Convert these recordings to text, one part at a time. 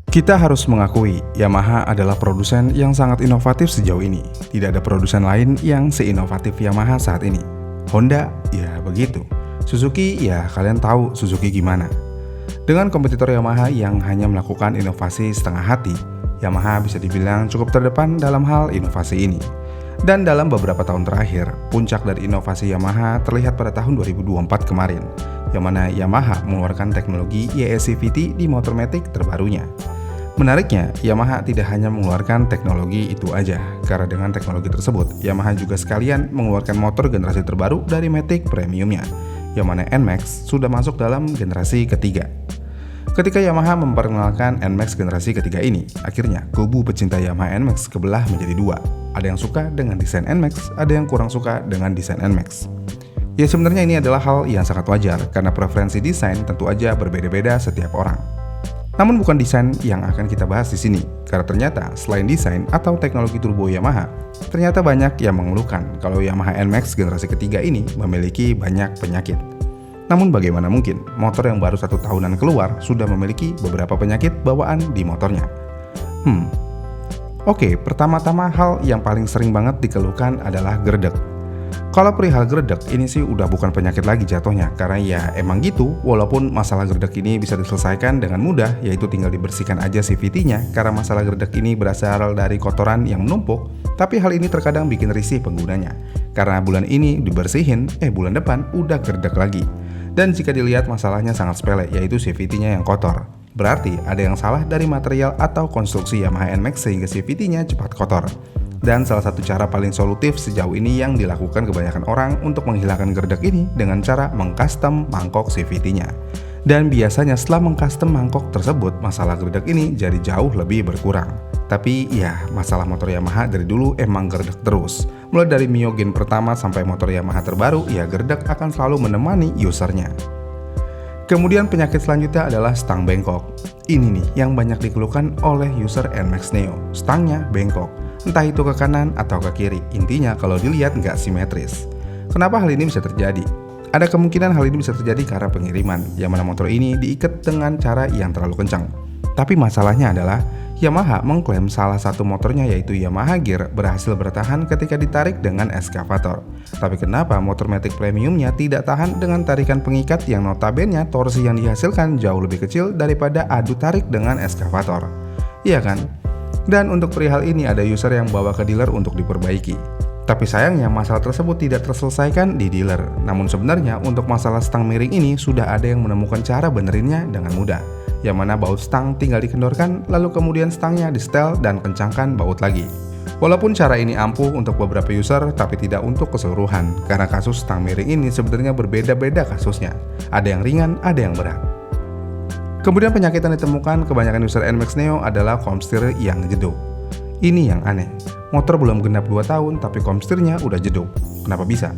Kita harus mengakui, Yamaha adalah produsen yang sangat inovatif sejauh ini. Tidak ada produsen lain yang seinovatif Yamaha saat ini. Honda, ya begitu. Suzuki, ya kalian tahu Suzuki gimana. Dengan kompetitor Yamaha yang hanya melakukan inovasi setengah hati, Yamaha bisa dibilang cukup terdepan dalam hal inovasi ini. Dan dalam beberapa tahun terakhir, puncak dari inovasi Yamaha terlihat pada tahun 2024 kemarin, yang mana Yamaha mengeluarkan teknologi YSCVT di motor matic terbarunya. Menariknya, Yamaha tidak hanya mengeluarkan teknologi itu aja, karena dengan teknologi tersebut, Yamaha juga sekalian mengeluarkan motor generasi terbaru dari matic premiumnya, yang mana NMAX sudah masuk dalam generasi ketiga. Ketika Yamaha memperkenalkan NMAX generasi ketiga ini, akhirnya kubu pecinta Yamaha NMAX kebelah menjadi dua. Ada yang suka dengan desain NMAX, ada yang kurang suka dengan desain NMAX. Ya sebenarnya ini adalah hal yang sangat wajar, karena preferensi desain tentu aja berbeda-beda setiap orang. Namun bukan desain yang akan kita bahas di sini, karena ternyata selain desain atau teknologi turbo Yamaha, ternyata banyak yang mengeluhkan kalau Yamaha NMAX generasi ketiga ini memiliki banyak penyakit. Namun bagaimana mungkin motor yang baru 1 tahunan keluar sudah memiliki beberapa penyakit bawaan di motornya? Oke, pertama-tama hal yang paling sering banget dikeluhkan adalah gerdek. Kalau perihal gerdek ini sih udah bukan penyakit lagi jatuhnya, karena ya emang gitu, walaupun masalah gerdek ini bisa diselesaikan dengan mudah, yaitu tinggal dibersihkan aja CVT-nya, karena masalah gerdek ini berasal dari kotoran yang menumpuk, tapi hal ini terkadang bikin risih penggunanya, karena bulan ini dibersihin, bulan depan udah gerdek lagi. Dan jika dilihat masalahnya sangat sepele, yaitu CVT-nya yang kotor. Berarti ada yang salah dari material atau konstruksi Yamaha NMAX sehingga CVT-nya cepat kotor. Dan salah satu cara paling solutif sejauh ini yang dilakukan kebanyakan orang untuk menghilangkan gerdek ini dengan cara mengcustom mangkok CVT-nya. Dan biasanya setelah mengcustom mangkok tersebut, masalah gerdek ini jadi jauh lebih berkurang. Tapi ya, masalah motor Yamaha dari dulu emang gerdek terus. Mulai dari Mio Gen pertama sampai motor Yamaha terbaru, ya gerdek akan selalu menemani usernya. Kemudian penyakit selanjutnya adalah stang bengkok. Ini nih yang banyak dikeluhkan oleh user NMAX Neo, stangnya bengkok. Entah itu ke kanan atau ke kiri, intinya kalau dilihat nggak simetris. Kenapa hal ini bisa terjadi? Ada kemungkinan hal ini bisa terjadi karena pengiriman, yang mana motor ini diikat dengan cara yang terlalu kencang. Tapi masalahnya adalah, Yamaha mengklaim salah satu motornya yaitu Yamaha Gear berhasil bertahan ketika ditarik dengan eskavator. Tapi kenapa motor matic premiumnya tidak tahan dengan tarikan pengikat yang notabene torsi yang dihasilkan jauh lebih kecil daripada adu tarik dengan eskavator? Iya kan? Dan untuk perihal ini ada user yang bawa ke dealer untuk diperbaiki. Tapi sayangnya masalah tersebut tidak terselesaikan di dealer. Namun sebenarnya untuk masalah stang miring ini sudah ada yang menemukan cara benerinnya dengan mudah. Yang mana baut stang tinggal dikendorkan, lalu kemudian stangnya di-setel dan kencangkan baut lagi. Walaupun cara ini ampuh untuk beberapa user, tapi tidak untuk keseluruhan. Karena kasus stang miring ini sebenarnya berbeda-beda kasusnya. Ada yang ringan, ada yang berat. Kemudian penyakit yang ditemukan kebanyakan user NMAX Neo adalah komstir yang jeduk. Ini yang aneh, motor belum genap 2 tahun tapi komstirnya udah jeduk. Kenapa bisa?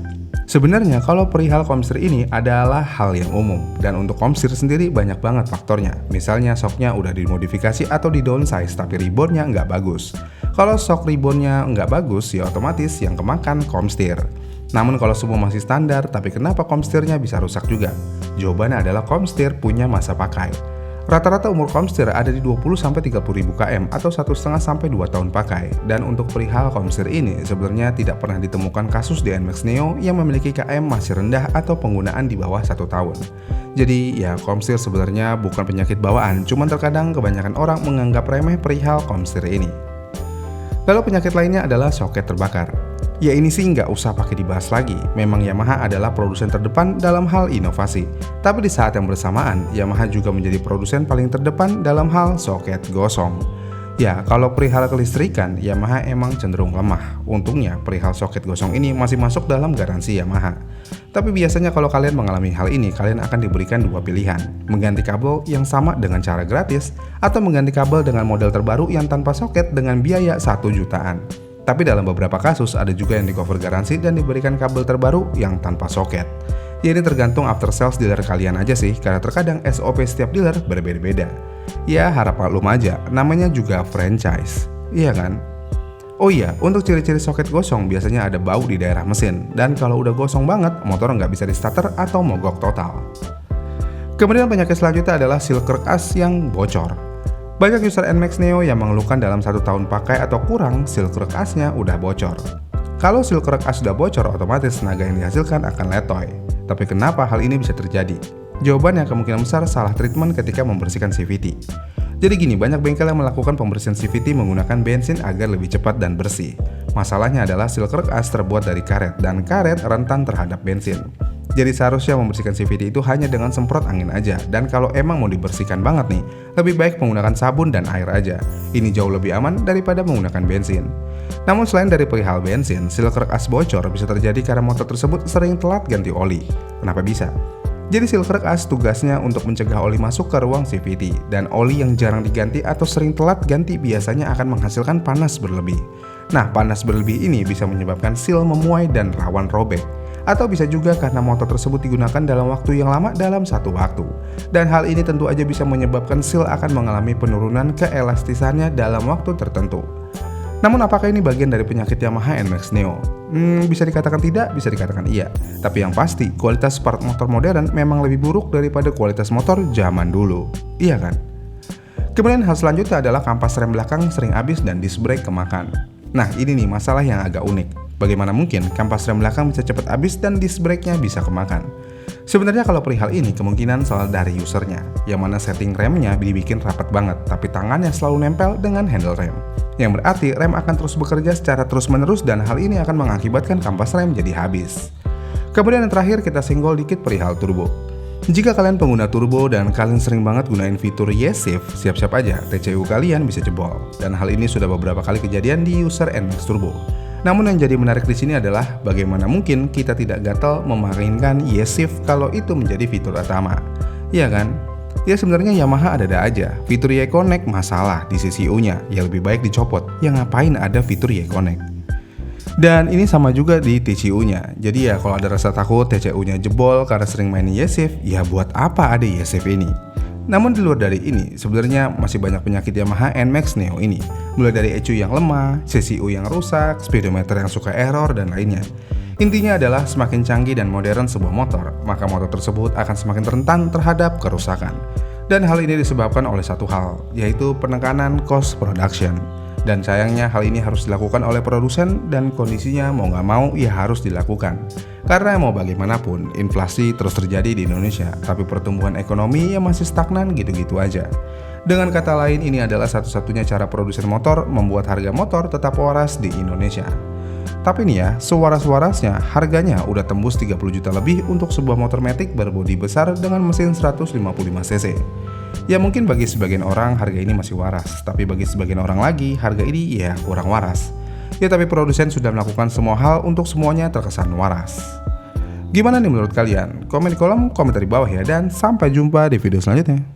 Sebenarnya kalau perihal komstir ini adalah hal yang umum, dan untuk komstir sendiri banyak banget faktornya. Misalnya shocknya udah dimodifikasi atau di downsize tapi reboundnya nggak bagus. Kalau shock reboundnya nggak bagus ya otomatis yang kemakan komstir. Namun kalau semua masih standar, tapi kenapa komstirnya bisa rusak juga? Jawabannya adalah komstir punya masa pakai. Rata-rata umur komstir ada di 20-30 ribu km atau 1,5-2 tahun pakai. Dan untuk perihal komstir ini sebenarnya tidak pernah ditemukan kasus di NMAX Neo yang memiliki KM masih rendah atau penggunaan di bawah 1 tahun. Jadi ya komstir sebenarnya bukan penyakit bawaan, cuman terkadang kebanyakan orang menganggap remeh perihal komstir ini. Lalu penyakit lainnya adalah soket terbakar. Ya ini sih nggak usah pakai dibahas lagi, memang Yamaha adalah produsen terdepan dalam hal inovasi. Tapi di saat yang bersamaan, Yamaha juga menjadi produsen paling terdepan dalam hal soket gosong. Ya, kalau perihal kelistrikan, Yamaha emang cenderung lemah. Untungnya, perihal soket gosong ini masih masuk dalam garansi Yamaha. Tapi biasanya kalau kalian mengalami hal ini, kalian akan diberikan 2 pilihan. Mengganti kabel yang sama dengan cara gratis, atau mengganti kabel dengan model terbaru yang tanpa soket dengan biaya 1 jutaan. Tapi dalam beberapa kasus ada juga yang di cover garansi dan diberikan kabel terbaru yang tanpa soket. Ya ini tergantung after sales dealer kalian aja sih, karena terkadang SOP setiap dealer berbeda-beda. Ya harap maklum aja, namanya juga franchise, iya kan? Oh iya, untuk ciri-ciri soket gosong biasanya ada bau di daerah mesin, dan kalau udah gosong banget, motor nggak bisa di starter atau mogok total. Kemudian penyakit selanjutnya adalah seal kerkas yang bocor. Banyak user NMAX Neo yang mengeluhkan dalam 1 tahun pakai atau kurang, seal krek asnya udah bocor. Kalau seal krek as sudah bocor, otomatis tenaga yang dihasilkan akan letoy. Tapi kenapa hal ini bisa terjadi? Jawabannya kemungkinan besar salah treatment ketika membersihkan CVT. Jadi gini, banyak bengkel yang melakukan pembersihan CVT menggunakan bensin agar lebih cepat dan bersih. Masalahnya adalah seal krek as terbuat dari karet, dan karet rentan terhadap bensin. Jadi seharusnya membersihkan CVT itu hanya dengan semprot angin aja. Dan kalau emang mau dibersihkan banget nih, lebih baik menggunakan sabun dan air aja. Ini jauh lebih aman daripada menggunakan bensin. Namun selain dari perihal bensin, seal krek as bocor bisa terjadi karena motor tersebut sering telat ganti oli. Kenapa bisa? Jadi seal krek as tugasnya untuk mencegah oli masuk ke ruang CVT, dan oli yang jarang diganti atau sering telat ganti biasanya akan menghasilkan panas berlebih. Nah, panas berlebih ini bisa menyebabkan seal memuai dan rawan robek. Atau bisa juga karena motor tersebut digunakan dalam waktu yang lama dalam satu waktu. Dan hal ini tentu aja bisa menyebabkan seal akan mengalami penurunan keelastisannya dalam waktu tertentu. Namun apakah ini bagian dari penyakit Yamaha NMAX Neo? Bisa dikatakan tidak, bisa dikatakan iya. Tapi yang pasti, kualitas part motor modern memang lebih buruk daripada kualitas motor zaman dulu. Iya kan? Kemudian hal selanjutnya adalah kampas rem belakang sering habis dan disc brake kemakan. Nah, ini nih masalah yang agak unik. Bagaimana mungkin kampas rem belakang bisa cepat habis dan disc brake-nya bisa kemakan? Sebenarnya kalau perihal ini kemungkinan salah dari usernya, yang mana setting remnya dibikin rapat banget, tapi tangannya selalu nempel dengan handle rem. Yang berarti rem akan terus bekerja secara terus-menerus dan hal ini akan mengakibatkan kampas rem jadi habis. Kemudian yang terakhir kita senggol dikit perihal turbo. Jika kalian pengguna turbo dan kalian sering banget gunain fitur YesShift, siap-siap aja TCU kalian bisa jebol. Dan hal ini sudah beberapa kali kejadian di user NMAX Turbo. Namun yang jadi menarik di sini adalah bagaimana mungkin kita tidak gatal memainkan YesShift kalau itu menjadi fitur utama. Iya kan? Ya sebenarnya Yamaha ada-ada aja. Fitur Y-Connect masalah di CCU-nya, ya lebih baik dicopot. Ya ngapain ada fitur Y-Connect? Dan ini sama juga di TCU-nya. Jadi ya kalau ada rasa takut TCU-nya jebol karena sering main YesShift, ya buat apa ada YesShift ini? Namun di luar dari ini, sebenarnya masih banyak penyakit Yamaha NMAX Neo ini. Mulai dari ECU yang lemah, CCU yang rusak, speedometer yang suka error, dan lainnya. Intinya adalah semakin canggih dan modern sebuah motor, maka motor tersebut akan semakin rentan terhadap kerusakan. Dan hal ini disebabkan oleh satu hal, yaitu penekanan cost production. Dan sayangnya hal ini harus dilakukan oleh produsen dan kondisinya mau nggak mau ya harus dilakukan. Karena mau bagaimanapun, inflasi terus terjadi di Indonesia, tapi pertumbuhan ekonomi yang masih stagnan gitu-gitu aja. Dengan kata lain, ini adalah satu-satunya cara produsen motor membuat harga motor tetap waras di Indonesia. Tapi nih ya, sewaras-warasnya harganya udah tembus 30 juta lebih untuk sebuah motor matic berbodi besar dengan mesin 155 cc. Ya mungkin bagi sebagian orang harga ini masih waras, tapi bagi sebagian orang lagi harga ini ya kurang waras. Ya tapi produsen sudah melakukan semua hal untuk semuanya terkesan waras. Gimana nih menurut kalian? Komen di kolom komentar di bawah ya, dan sampai jumpa di video selanjutnya.